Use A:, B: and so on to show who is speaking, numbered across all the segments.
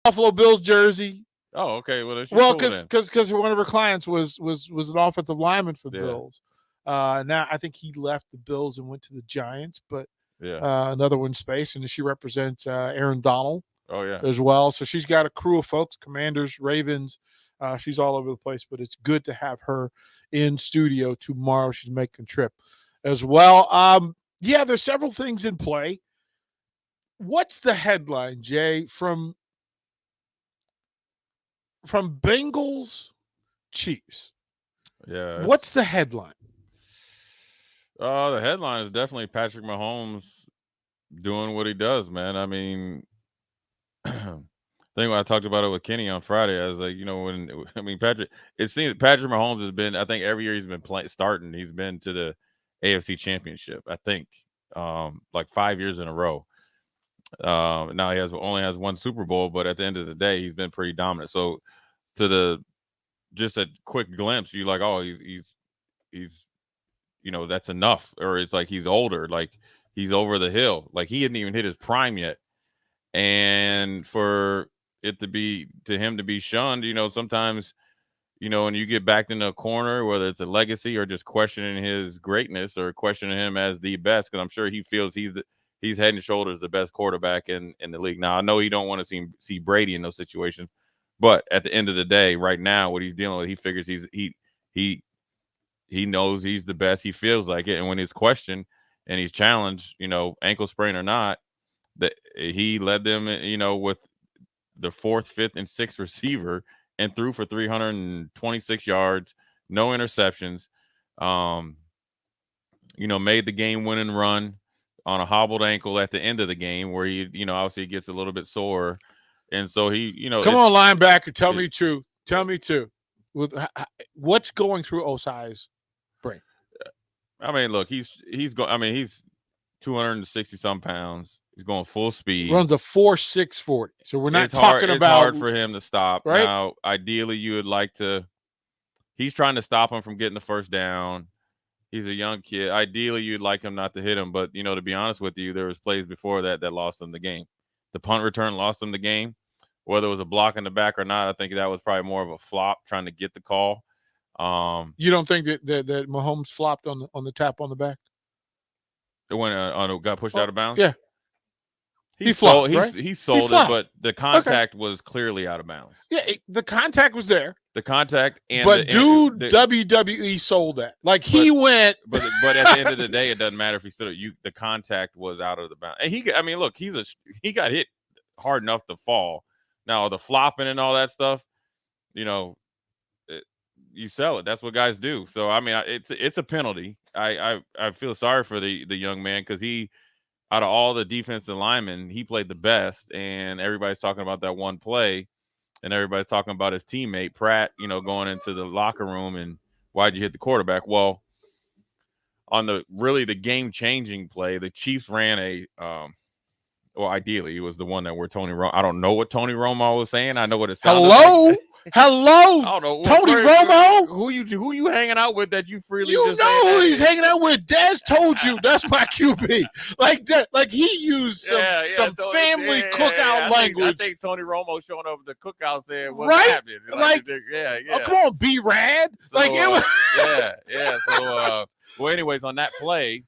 A: Buffalo Bills jersey.
B: Oh, okay. Well, she's
A: Well,
B: cool then.
A: because one of her clients was an offensive lineman for the
B: Yeah.
A: Bills. Now I think he left the Bills and went to the Giants, but
B: Yeah.
A: another one space, and she represents Aaron Donald
B: Oh, yeah.
A: as well. So she's got a crew of folks, Commanders, Ravens. She's all over the place, but it's good to have her in studio tomorrow. She's making the trip as well. Yeah, there's several things in play. What's the headline, Jay, from Bengals Chiefs?
B: Yeah.
A: What's the headline?
B: The headline is definitely Patrick Mahomes doing what he does, man. I mean, I think when I talked about it with Kenny on Friday, I was like, it seems Patrick Mahomes has been, I think every year he's been starting, he's been to the AFC Championship, I think, like 5 years in a row. Now he only has one Super Bowl, but at the end of the day, he's been pretty dominant. So just a quick glimpse, you're like, oh, he's that's enough. Or it's like he's older, like he's over the hill, like he hadn't even hit his prime yet. And for him to be shunned, sometimes, when you get backed into a corner, whether it's a legacy or just questioning his greatness or questioning him as the best, because I'm sure he feels he's head and shoulders the best quarterback in the league. Now, I know he don't want to see Brady in those situations, but at the end of the day, right now, what he's dealing with, he figures he knows he's the best. He feels like it, and when he's questioned and he's challenged, ankle sprain or not, that he led them, with the fourth, fifth, and sixth receiver and threw for 326 yards, no interceptions. Made the game-winning run on a hobbled ankle at the end of the game, where he, obviously gets a little bit sore, and so he,
A: come on, linebacker, tell me true. Tell me true. What's going through Osai's brain?
B: I mean, look, he's 260 some pounds. He's going full speed.
A: Runs a 4.6 40. So we're not talking about.
B: It's hard for him to stop.
A: Right?
B: Now, ideally, you would like to. He's trying to stop him from getting the first down. He's a young kid. Ideally, you'd like him not to hit him, but to be honest with you, there was plays before that lost him the game. The punt return lost him the game. Whether it was a block in the back or not, I think that was probably more of a flop trying to get the call.
A: You don't think that Mahomes flopped on the tap on the back?
B: It went got pushed out of bounds.
A: Yeah,
B: he flopped.
A: Right?
B: He sold it, but the contact was clearly out of bounds.
A: Yeah, the contact was there.
B: The contact,
A: WWE sold that. Like he went,
B: but at the end of the day, it doesn't matter if he stood. The contact was out of the bounds, and he got hit hard enough to fall. Now the flopping and all that stuff, you sell it. That's what guys do. So I mean, it's a penalty. I feel sorry for the young man, because he, out of all the defensive linemen, he played the best, and everybody's talking about that one play, and everybody's talking about his teammate Pratt, going into the locker room and why'd you hit the quarterback? Well, on the game-changing play, the Chiefs ran ideally, it was the one that where Tony Romo. I don't know what Tony Romo was saying. I know what it sounded like.
A: Hello,
B: I don't know.
A: Tony Romo.
B: Who you hanging out with that you freely?
A: You know who he's hanging out with. Des told you that's my QB. Like he used some family cookout language.
B: I think Tony Romo showing up at the cookout saying, "What's
A: right?
B: happening?"
A: Yeah. Oh, come on, be rad.
B: So,
A: it was.
B: yeah. So, well, anyways, on that play,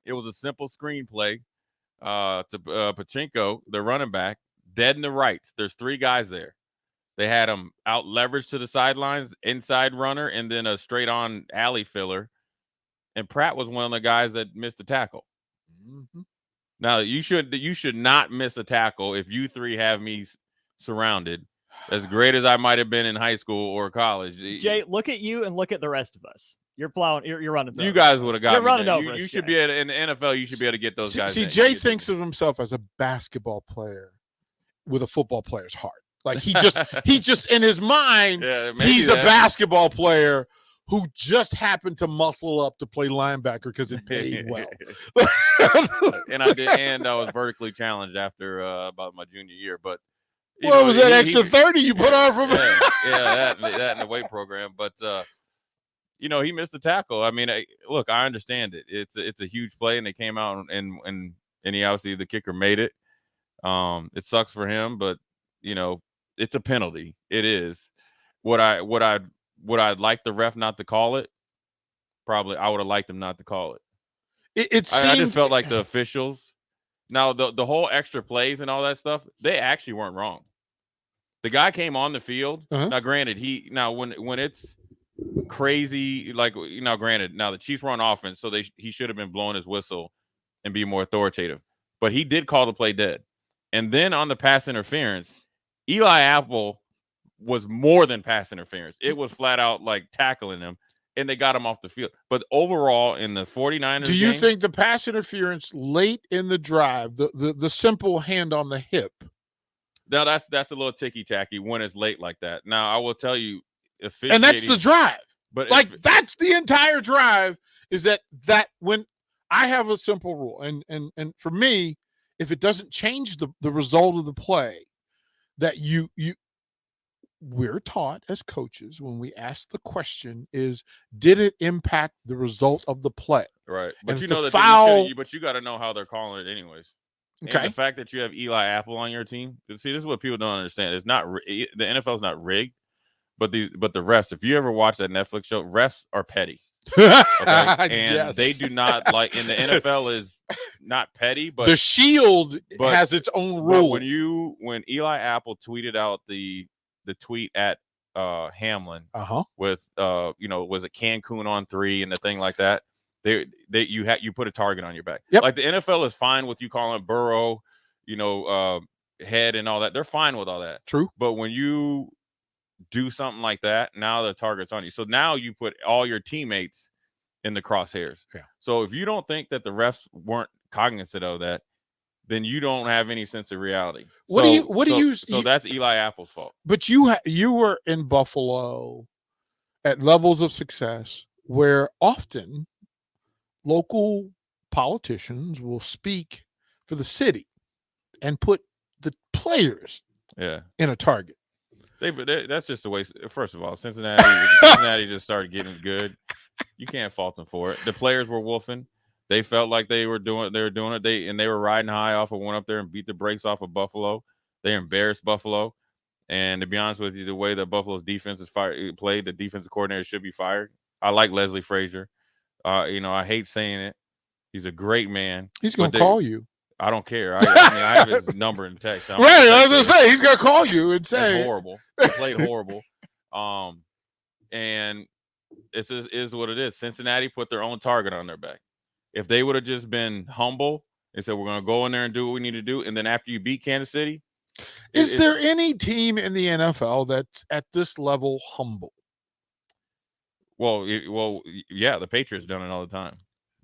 B: it was a simple screenplay. To Pachinko, the running back, dead in the rights. There's three guys there. They had him out leveraged to the sidelines, inside runner, and then a straight on alley filler. And Pratt was one of the guys that missed the tackle.
A: Mm-hmm.
B: Now you should not miss a tackle if you three have me surrounded. As great as I might have been in high school or college.
C: Jay, look at you and look at the rest of us. You're plowing. You're running.
B: You guys would have got.
C: You're running over.
B: You should be in the NFL. You should be able to get those guys.
A: See, Jay thinks of himself as a basketball player with a football player's heart. Like he just in his mind, he's a basketball player who just happened to muscle up to play linebacker because it paid well.
B: And I was vertically challenged after about my junior year, but.
A: What was that extra 30 you put on from?
B: That in the weight program, but. He missed the tackle. I mean, look, I understand it. It's a huge play, and they came out and he obviously the kicker made it. It sucks for him, but it's a penalty. It is. Would I'd like the ref not to call it? Probably. I would have liked them not to call it.
A: It seemed,
B: I just felt like the officials. Now the whole extra plays and all that stuff, they actually weren't wrong. The guy came on the field. Now, granted, when it's crazy, like granted, now the Chiefs were on offense, so he should have been blowing his whistle and be more authoritative. But he did call the play dead. And then on the pass interference, Eli Apple was more than pass interference. It was flat out like tackling him, and they got him off the field. But overall, in the 49ers
A: do you
B: game,
A: think the pass interference late in the drive, the simple hand on the hip?
B: Now that's a little ticky-tacky when it's late like that. Now, I will tell you,
A: and that's the drive.
B: But
A: that's the entire drive, is that when I have a simple rule, and for me, if it doesn't change the result of the play, that we're taught as coaches when we ask the question is, did it impact the result of the play?
B: Right. But
A: and
B: that
A: foul,
B: but you got to know how they're calling it anyways.
A: Okay.
B: And the fact that you have Eli Apple on your team, see, this is what people don't understand. It's not the NFL is not rigged, but the refs. If you ever watch that Netflix show, refs are petty, okay? And
A: yes.
B: They do not like. In the NFL is not petty, but
A: the Shield has its own rule.
B: When Eli Apple tweeted out the tweet at Hamlin with was it Cancun on 3 and the thing like that. You put a target on your back.
A: Yep.
B: Like the NFL is fine with you calling it Burrow, head and all that. They're fine with all that.
A: True.
B: But when you do something like that, now the target's on you. So now you put all your teammates in the crosshairs.
A: Yeah.
B: So if you don't think that the refs weren't cognizant of that, then you don't have any sense of reality. So that's Eli Apple's fault.
A: But you were in Buffalo at levels of success where often local politicians will speak for the city and put the players in a target.
B: That's just a waste. First of all, Cincinnati just started getting good. You can't fault them for it. The players were wolfing. They felt like they were doing it. They were riding high off of went up there and beat the brakes off of Buffalo. They embarrassed Buffalo. And to be honest with you, the way that Buffalo's defense is played, the defensive coordinator should be fired. I like Leslie Frazier. I hate saying it. He's a great man.
A: He's going to call you.
B: I don't care. I have his number in text.
A: Right. I was going to say, he's going to call you and say.
B: It's horrible. He played horrible. And it is what it is. Cincinnati put their own target on their back. If they would have just been humble and said, we're going to go in there and do what we need to do, and then after you beat Kansas City.
A: Is there any team in the NFL that's at this level humble?
B: Well, yeah, the Patriots done it all the time,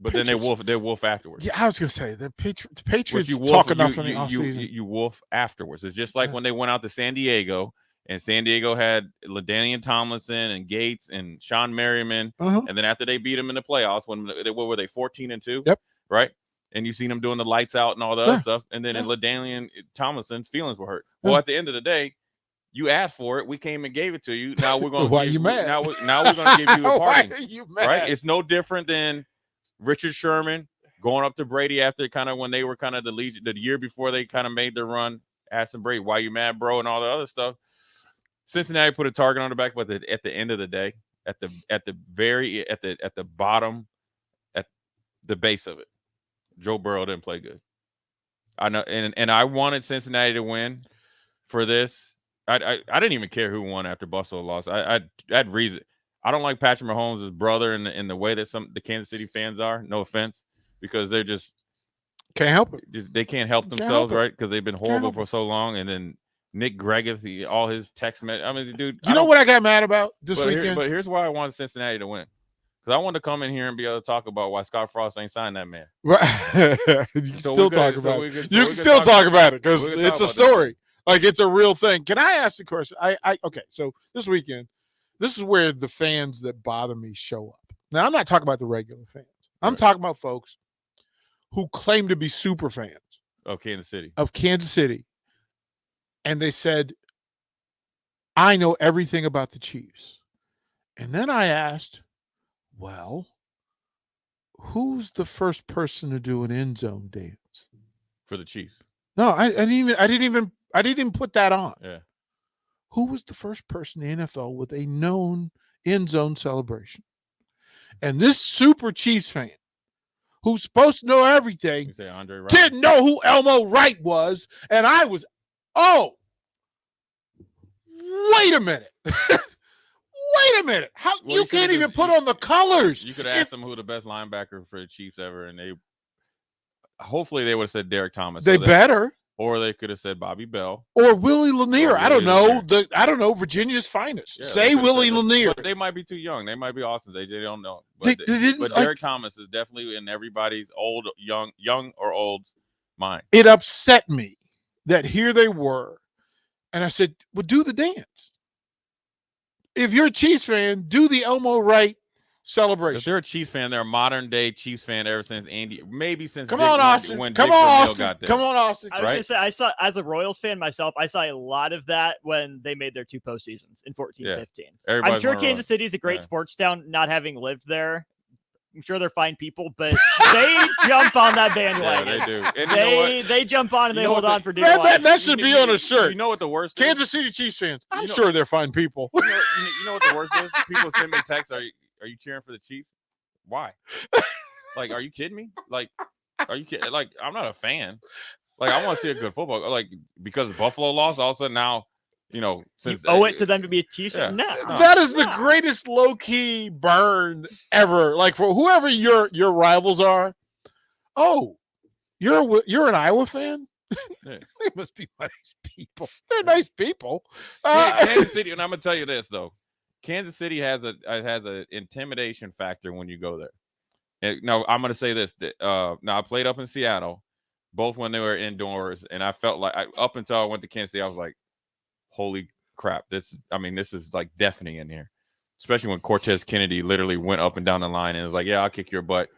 B: but then they wolf afterwards.
A: Yeah, I was gonna say the Patriots talk enough in the offseason.
B: You wolf afterwards. It's just like when they went out to San Diego, and San Diego had LaDainian Tomlinson and Gates and Sean Merriman, and then after they beat them in the playoffs, what were they 14-2?
A: Yep.
B: Right. And you seen them doing the lights out and all the other stuff, and then in LaDainian Tomlinson's feelings were hurt. Well, at the end of the day, you asked for it. We came and gave it to you. Now we're going to.
A: Why are you mad?
B: Now we're going to give you a party.
A: Why are you mad?
B: Right? It's no different than Richard Sherman going up to Brady after kind of when they were kind of the year before they kind of made their run. Asking Brady, "Why you mad, bro?" and all the other stuff. Cincinnati put a target on the back, but at the end of the day, at the bottom, at the base of it, Joe Burrow didn't play good. I know, and I wanted Cincinnati to win for this. I didn't even care who won after Buffalo lost. I had reason. I don't like Patrick Mahomes' brother in the way that the Kansas City fans are. No offense, because they're just
A: can't help it.
B: They can't help themselves, right? Because they've been horrible for so long. And then Nick Gregas, all his text messages. I mean, dude.
A: You know what I got mad about this weekend?
B: But here's why I wanted Cincinnati to win. Because I wanted to come in here and be able to talk about why Scott Frost ain't signed that man.
A: Right. You can still talk about it. You can still talk about it because it's a story. Like, it's a real thing. Can I ask the question? Okay, so this weekend, this is where the fans that bother me show up. Now, I'm not talking about the regular fans. I'm talking about folks who claim to be super fans
B: of Kansas
A: City. And they said, I know everything about the Chiefs. And then I asked, well, who's the first person to do an end zone dance
B: for the Chiefs?
A: No, I didn't I didn't even put that on.
B: Yeah.
A: Who was the first person in the NFL with a known end zone celebration? And this super Chiefs fan, who's supposed to know everything,
B: You say Andre Wright?
A: didn't know who Elmo Wright was, and I was, wait a minute. Wait a minute. How
B: Well,
A: you can't even put on the colors?
B: You could ask them who the best linebacker for the Chiefs ever, and hopefully they would have said Derek Thomas.
A: They better.
B: Or they could have said Bobby Bell.
A: Or Willie Lanier.
B: Or
A: I don't
B: Willie
A: know.
B: Lanier.
A: I don't know Virginia's finest.
B: Yeah,
A: Say Willie Lanier.
B: But they might be too young. They might be Austin. They don't know.
A: They
B: But,
A: didn't,
B: but Derek Thomas is definitely in everybody's young or old mind.
A: It upset me that here they were, and I said, well, do the dance. If you're a Chiefs fan, do the Elmo Wright celebration.
B: If they're a Chiefs fan, they're a modern day Chiefs fan ever since Andy, maybe since
A: Come on, Austin.
B: when
A: Come
B: Dick
A: on,
B: Vermeil
A: Austin.
B: got there.
A: Come on, Austin.
C: I was
B: Right?
C: gonna say, I saw, as a Royals fan myself, I saw a lot of that when they made their 2 postseasons in 14,
B: Yeah.
C: 15.
B: Everybody's
C: I'm sure
B: on a roll.
C: Kansas City is a great
B: Yeah.
C: sports town, not having lived there. I'm sure they're fine people, but they jump on that
B: Yeah,
C: bandwagon.
B: they do. And you know what?
C: They jump on and
B: You
C: they
B: know
C: hold
B: what
C: on
B: the-
C: for dear
A: That
C: life.
A: should be on a shirt.
B: You know what the worst is?
A: Kansas City Chiefs fans. I'm
B: You know-
A: sure they're fine people.
B: You know what the worst is? People send me texts. Are you cheering for the Chiefs? Why? Like, are you kidding me? Like, are you kidding? Like, I'm not a fan. Like, I want to see a good football. Like, because Buffalo lost, all of a sudden now, since
C: You owe it to them to be a Chiefs fan?
B: Yeah.
C: No.
A: That is the greatest low-key burn ever. Like, for whoever your rivals are. Oh, you're an Iowa fan?
B: Yeah.
A: They must be nice people. They're nice people.
B: Kansas City, and I'm gonna tell you this though, Kansas City has a intimidation factor when you go there. No, I'm gonna say this. Now I played up in Seattle, both when they were indoors, and I felt like up until I went to Kansas City, I was like, "Holy crap! This is like deafening in here." Especially when Cortez Kennedy literally went up and down the line and was like, "Yeah, I'll kick your butt."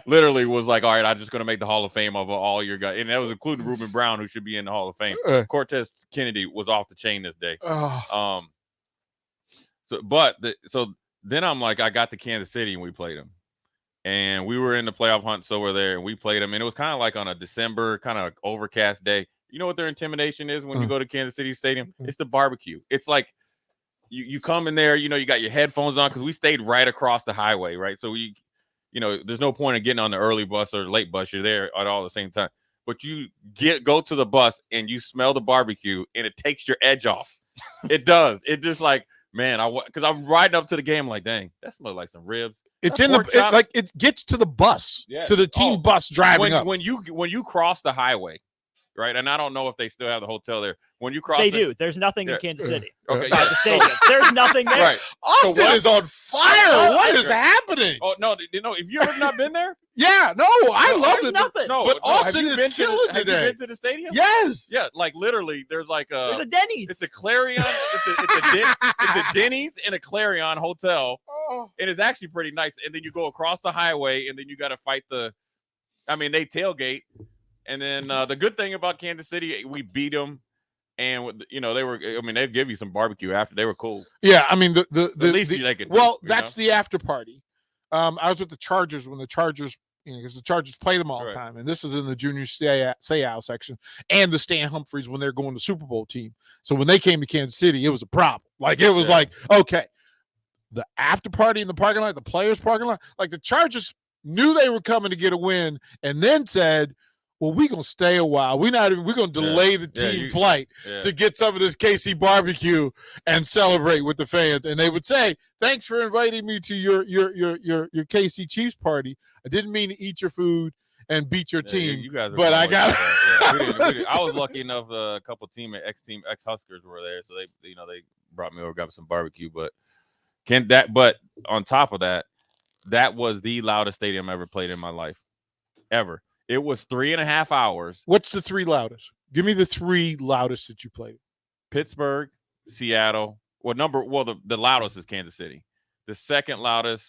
B: Literally was like, "All right, I'm just gonna make the Hall of Fame of all your guys," and that was including Reuben Brown, who should be in the Hall of Fame. Cortez Kennedy was off the chain this day. So then I'm like, I got to Kansas City and we played them, and we were in the playoff hunt, so we're there and we played them, and it was kind of like on a December kind of overcast day. You know what their intimidation is when you go to Kansas City Stadium? It's the barbecue. It's like you come in there, you got your headphones on because we stayed right across the highway, right? So there's no point in getting on the early bus or late bus. You're there at all the same time. But you go to the bus and you smell the barbecue and it takes your edge off. It does. It just like, man, because I'm riding up to the game like, dang, that smells like some ribs.
A: It's in it gets to the bus, to the team bus driving up.
B: When you cross the highway, right? And I don't know if they still have the hotel there. When you cross,
C: they do. There's nothing in Kansas City.
B: Okay,
C: The stadium. There's nothing there.
B: Right.
A: Austin is on fire. What is happening?
B: Oh no, if you ever not been there,
A: yeah, no, I love it.
C: Nothing.
A: But Austin is killing today.
B: Have you been to the stadium?
A: Yes.
B: Yeah, like literally, there's
C: a Denny's.
B: It's a Clarion. It's a Denny's and a Clarion hotel, and it's actually pretty nice. And then you go across the highway, and then you got to fight they tailgate. And then the good thing about Kansas City, we beat them, and they give you some barbecue after. They were cool.
A: Yeah, I mean
B: At least they could.
A: That's the after party. I was with the Chargers when the Chargers, because the Chargers play them all the time, and this is in the junior Seau section, and the Stan Humphreys when they're going to Super Bowl team. So when they came to Kansas City, it was a problem. Like it was like, okay, the after party in the parking lot, the players' parking lot, like the Chargers knew they were coming to get a win, and then said, well, we're going to stay a while. We're going to delay the team flight to get some of this KC barbecue and celebrate with the fans. And they would say, thanks for inviting me to your KC Chiefs party. I didn't mean to eat your food and beat your team.
B: You guys
A: but I got
B: I was lucky enough a couple ex-Huskers were there, so they brought me over, got some barbecue. But on top of that, that was the loudest stadium I ever played in my life. Ever. It was 3.5 hours.
A: What's the 3 loudest? Give me the 3 loudest that you played.
B: Pittsburgh, Seattle. The loudest is Kansas City. The second loudest,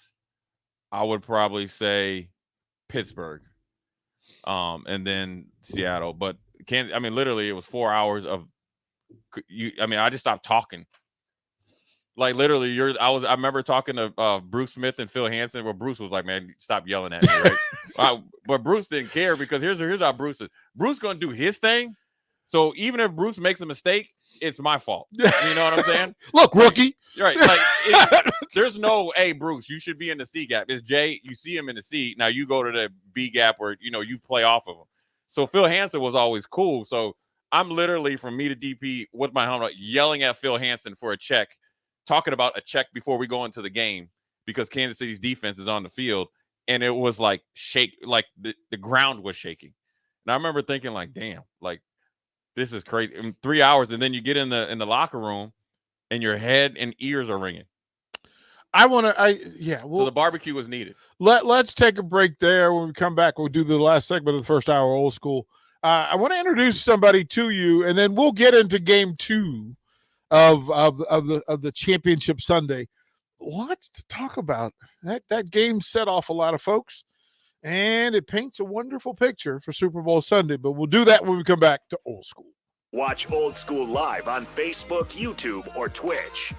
B: I would probably say Pittsburgh. And then Seattle. But literally it was 4 hours of I just stopped talking. Like literally, I remember talking to Bruce Smith and Phil Hansen. Where Bruce was like, "Man, stop yelling at me!" Right? But Bruce didn't care because here's how Bruce is. Bruce gonna do his thing. So even if Bruce makes a mistake, it's my fault. You know what I'm saying?
A: Look, rookie.
B: Right. Like, there's no, hey, Bruce, you should be in the C gap. It's Jay, you see him in the C. Now you go to the B gap where, you play off of him. So Phil Hansen was always cool. So I'm literally from me to DP with my helmet yelling at Phil Hansen for a check, talking about a check before we go into the game because Kansas City's defense is on the field. And it was like the ground was shaking. And I remember thinking like, damn, like this is crazy. In 3 hours, and then you get in the locker room and your head and ears are ringing.
A: So
B: the barbecue was needed.
A: Let's take a break there. When we come back, we'll do the last segment of the first hour, old school. I want to introduce somebody to you, and then we'll get into game 2 of the championship Sunday. Lots to talk about. That game set off a lot of folks, and it paints a wonderful picture for Super Bowl Sunday. But we'll do that when we come back to Old School.
D: Watch Old School live on Facebook, YouTube, or Twitch.